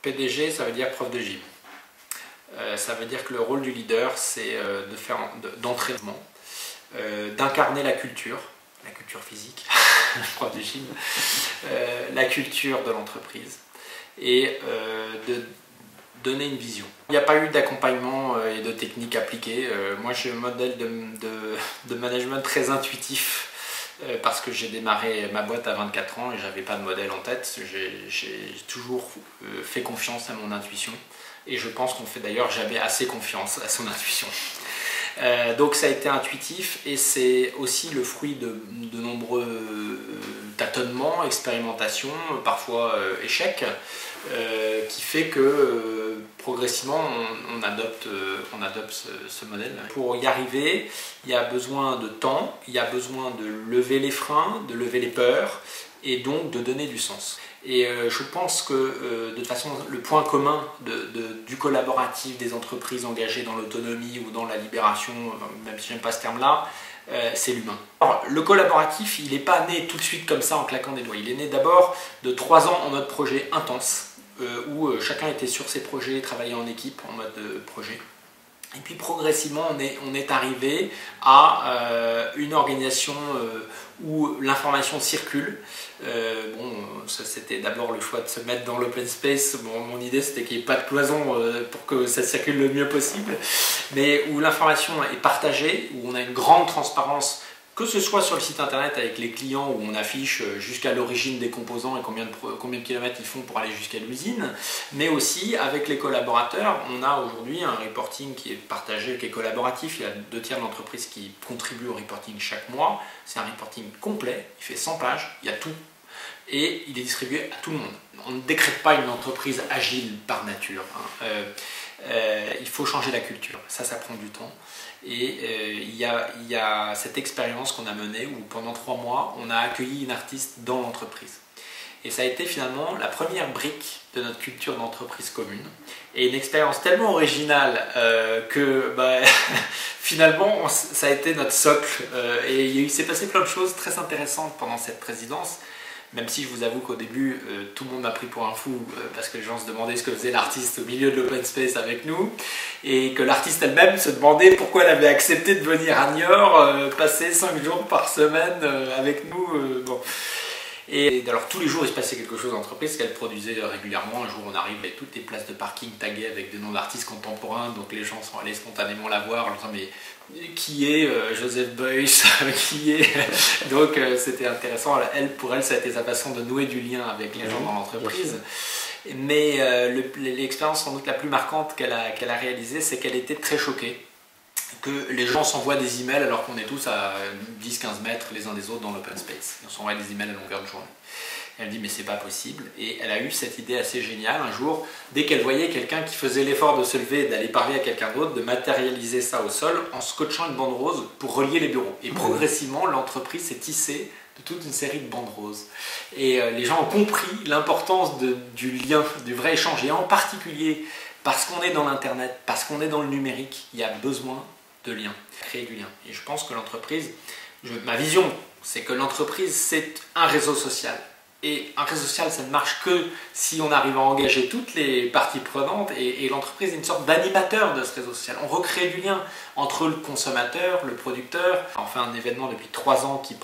PDG, ça veut dire prof de gym. Ça veut dire que le rôle du leader, c'est d'entraînement, d'incarner la culture physique, prof de gym, la culture de l'entreprise et de donner une vision. Il n'y a pas eu d'accompagnement et de technique appliquée. Moi, j'ai un modèle de management très intuitif parce que j'ai démarré ma boîte à 24 ans et j'avais pas de modèle en tête. J'ai toujours fait confiance à mon intuition et je pense qu'on fait d'ailleurs jamais assez confiance à son intuition. Donc ça a été intuitif et c'est aussi le fruit de nombreux tâtonnements, expérimentations, parfois échecs, qui fait que progressivement on adopte ce modèle. Pour y arriver, il y a besoin de temps, il y a besoin de lever les freins, de lever les peurs et donc de donner du sens. Et je pense que de toute façon le point commun du collaboratif, des entreprises engagées dans l'autonomie ou dans la libération, même si j'aime pas ce terme-là, c'est l'humain. Le collaboratif, il n'est pas né tout de suite comme ça en claquant des doigts. Il est né d'abord de 3 ans en mode projet intense, où chacun était sur ses projets, travaillait en équipe en mode projet. Et puis progressivement, on est arrivé à une organisation où l'information circule. Ça c'était d'abord le choix de se mettre dans l'open space. Mon idée c'était qu'il n'y ait pas de cloison pour que ça circule le mieux possible, mais où l'information est partagée, où on a une grande transparence, que ce soit sur le site internet avec les clients où on affiche jusqu'à l'origine des composants et combien de kilomètres ils font pour aller jusqu'à l'usine, mais aussi avec les collaborateurs. On a aujourd'hui un reporting qui est partagé, qui est collaboratif. Il y a 2/3 de l'entreprise qui contribuent au reporting chaque mois. C'est un reporting complet, il fait 100 pages, il y a tout. Et il est distribué à tout le monde. On ne décrète pas une entreprise agile par nature. Il faut changer la culture, ça prend du temps. Et il y a cette expérience qu'on a menée où pendant 3 mois, on a accueilli une artiste dans l'entreprise. Et ça a été finalement la première brique de notre culture d'entreprise commune. Et une expérience tellement originale que finalement, ça a été notre socle. Et il s'est passé plein de choses très intéressantes pendant cette présidence. Même si je vous avoue qu'au début, tout le monde m'a pris pour un fou parce que les gens se demandaient ce que faisait l'artiste au milieu de l'open space avec nous et que l'artiste elle-même se demandait pourquoi elle avait accepté de venir à Niort, passer 5 jours par semaine avec nous. Et alors tous les jours il se passait quelque chose dans l'entreprise qu'elle produisait régulièrement. Un jour on arrive avec toutes les places de parking taguées avec des noms d'artistes contemporains, donc les gens sont allés spontanément la voir en disant mais qui est Joseph Beuys, qui est... Donc c'était intéressant. Pour elle ça a été sa façon de nouer du lien avec les gens dans l'entreprise. Mais l'expérience sans doute la plus marquante qu'elle a réalisée, c'est qu'elle était très choquée que les gens s'envoient des emails alors qu'on est tous à 10-15 mètres les uns des autres dans l'open space. On s'envoie des emails à longueur de journée. Elle dit mais c'est pas possible. Et elle a eu cette idée assez géniale un jour, dès qu'elle voyait quelqu'un qui faisait l'effort de se lever et d'aller parler à quelqu'un d'autre, de matérialiser ça au sol en scotchant une bande rose pour relier les bureaux. Et progressivement, l'entreprise s'est tissée de toute une série de bandes roses. Et les gens ont compris l'importance du lien, du vrai échange. Et en particulier, parce qu'on est dans l'internet, parce qu'on est dans le numérique, il y a besoin de lien, créer du lien. Et je pense que l'entreprise, ma vision, c'est que l'entreprise, c'est un réseau social. Et un réseau social, ça ne marche que si on arrive à engager toutes les parties prenantes et l'entreprise est une sorte d'animateur de ce réseau social. On recrée du lien entre le consommateur, le producteur. On fait un événement depuis 3 ans qui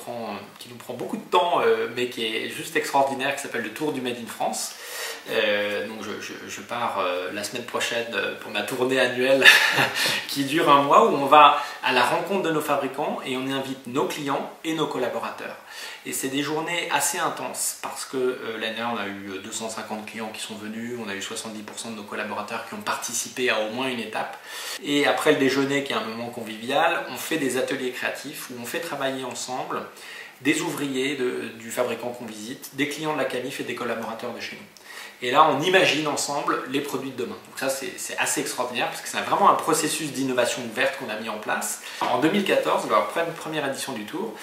nous prend beaucoup de temps, mais qui est juste extraordinaire, qui s'appelle le Tour du Made in France. Donc je pars la semaine prochaine pour ma tournée annuelle qui dure 1 mois, où on va à la rencontre de nos fabricants et on y invite nos clients et nos collaborateurs. Et c'est des journées assez intenses parce que l'année dernière on a eu 250 clients qui sont venus, on a eu 70% de nos collaborateurs qui ont participé à au moins une étape. Et après le déjeuner qui est un moment convivial, on fait des ateliers créatifs où on fait travailler ensemble des ouvriers du fabricant qu'on visite, des clients de la Camif et des collaborateurs de chez nous. Et là, on imagine ensemble les produits de demain. Donc ça, c'est assez extraordinaire parce que c'est vraiment un processus d'innovation ouverte qu'on a mis en place. En 2014, lors de la première édition du Tour,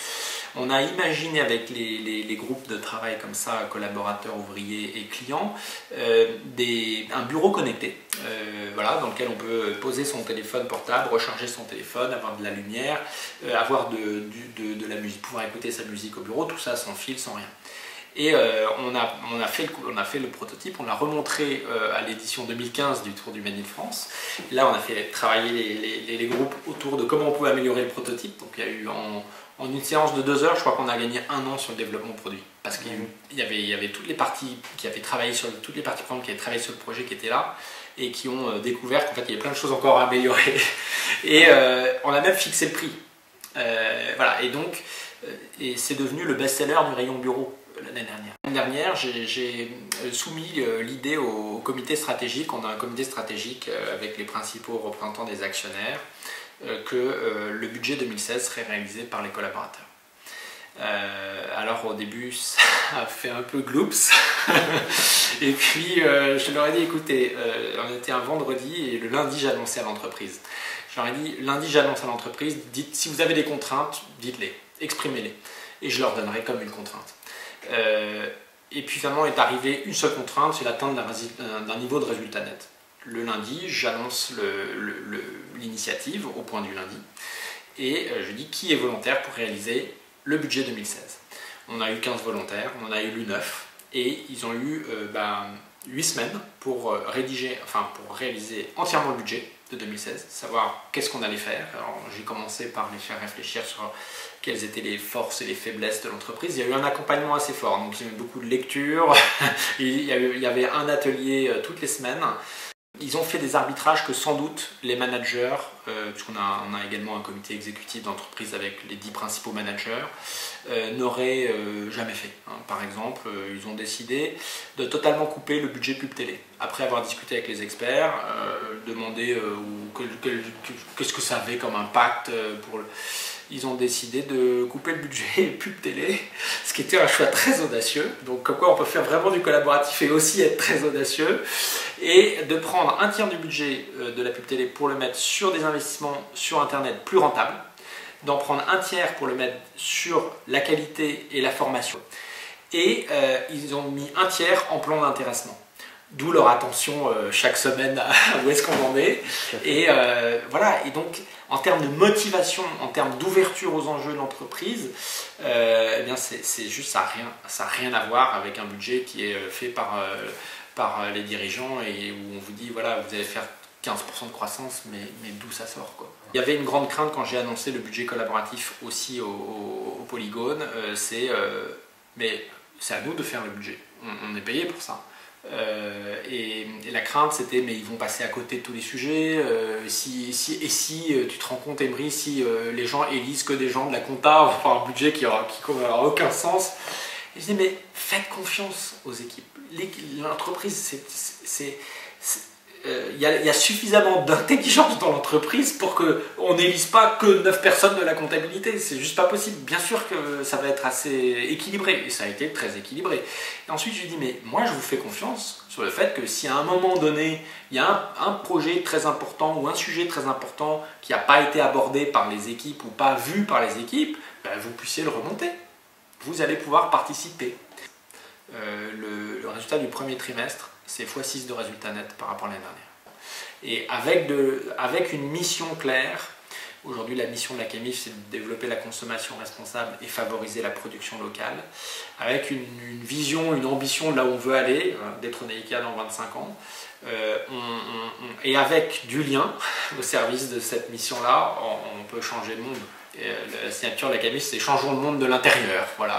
on a imaginé avec les groupes de travail comme ça, collaborateurs, ouvriers et clients, un bureau connecté, dans lequel on peut poser son téléphone portable, recharger son téléphone, avoir de la lumière, avoir de la musique, pouvoir écouter sa musique au bureau, tout ça sans fil, sans rien. Et on a fait le prototype, on l'a remontré à l'édition 2015 du Tour du Made in France. Là, on a fait travailler les groupes autour de comment on pouvait améliorer le prototype. Donc il y a eu en une séance de 2 heures, je crois qu'on a gagné 1 an sur le développement produit. Parce qu'il y avait toutes les parties qui avaient travaillé sur toutes les parties prenantes qui avaient travaillé sur le projet qui étaient là et qui ont découvert qu'en fait il y avait plein de choses encore à améliorer. Et on a même fixé le prix. Voilà, et donc c'est devenu le best-seller du rayon bureau l'année dernière. L'année dernière, j'ai soumis l'idée au comité stratégique. On a un comité stratégique avec les principaux représentants des actionnaires que le budget 2016 serait réalisé par les collaborateurs. Alors au début ça a fait un peu gloops et puis je leur ai dit écoutez, on était un vendredi et le lundi j'annonçais à l'entreprise. Je leur ai dit lundi j'annonce à l'entreprise, dites si vous avez des contraintes, dites-les, exprimez-les et je leur donnerai comme une contrainte. Et puis finalement est arrivée une seule contrainte, c'est l'atteinte d'un niveau de résultat net. Le lundi j'annonce l'initiative au point du lundi et je dis qui est volontaire pour réaliser le budget 2016. On a eu 15 volontaires, on en a élu 9 et ils ont eu 8 semaines pour réaliser entièrement le budget de 2016, savoir qu'est-ce qu'on allait faire. Alors j'ai commencé par les faire réfléchir sur quelles étaient les forces et les faiblesses de l'entreprise. Il y a eu un accompagnement assez fort, donc il y a eu beaucoup de lectures, il y avait un atelier toutes les semaines. Ils ont fait des arbitrages que sans doute les managers, puisqu'on a également un comité exécutif d'entreprise avec les 10 principaux managers, n'auraient jamais fait. Par exemple, ils ont décidé de totalement couper le budget pub télé. Après avoir discuté avec les experts, demander qu'est-ce que ça avait comme impact pour ils ont décidé de couper le budget pub télé, ce qui était un choix très audacieux. Donc comme quoi on peut faire vraiment du collaboratif et aussi être très audacieux. Et de prendre un tiers du budget de la pub télé pour le mettre sur des investissements sur Internet plus rentables, d'en prendre un tiers pour le mettre sur la qualité et la formation. Et ils ont mis un tiers en plan d'intéressement. D'où leur attention chaque semaine à où est-ce qu'on en est. Et voilà, et donc en termes de motivation, en termes d'ouverture aux enjeux de l'entreprise, eh bien c'est juste, ça n'a rien à voir avec un budget qui est fait par les dirigeants et où on vous dit voilà, vous allez faire 15% de croissance, mais d'où ça sort quoi. Il y avait une grande crainte quand j'ai annoncé le budget collaboratif aussi au Polygone, mais c'est à nous de faire le budget, on est payé pour ça. Et la crainte c'était mais ils vont passer à côté de tous les sujets, si tu te rends compte Emery, si les gens élisent que des gens de la compta, on va avoir un budget qui n'aura aucun sens. Et je dis mais faites confiance aux équipes. L'entreprise, il y a suffisamment d'intelligence dans l'entreprise pour qu'on n'élise pas que 9 personnes de la comptabilité. C'est juste pas possible. Bien sûr que ça va être assez équilibré, et ça a été très équilibré. Et ensuite, je lui dis, mais moi, je vous fais confiance sur le fait que si à un moment donné, il y a un projet très important ou un sujet très important qui n'a pas été abordé par les équipes ou pas vu par les équipes, ben, vous puissiez le remonter. Vous allez pouvoir participer. Le résultat du premier trimestre, c'est x6 de résultat net par rapport à l'année dernière. Et avec une mission claire, aujourd'hui la mission de la CAMIF c'est de développer la consommation responsable et favoriser la production locale, avec une vision, une ambition de là où on veut aller, d'être Neika dans 25 ans, et avec du lien au service de cette mission-là, on peut changer le monde. Et la signature de la CAMIF c'est changeons le monde de l'intérieur. Voilà.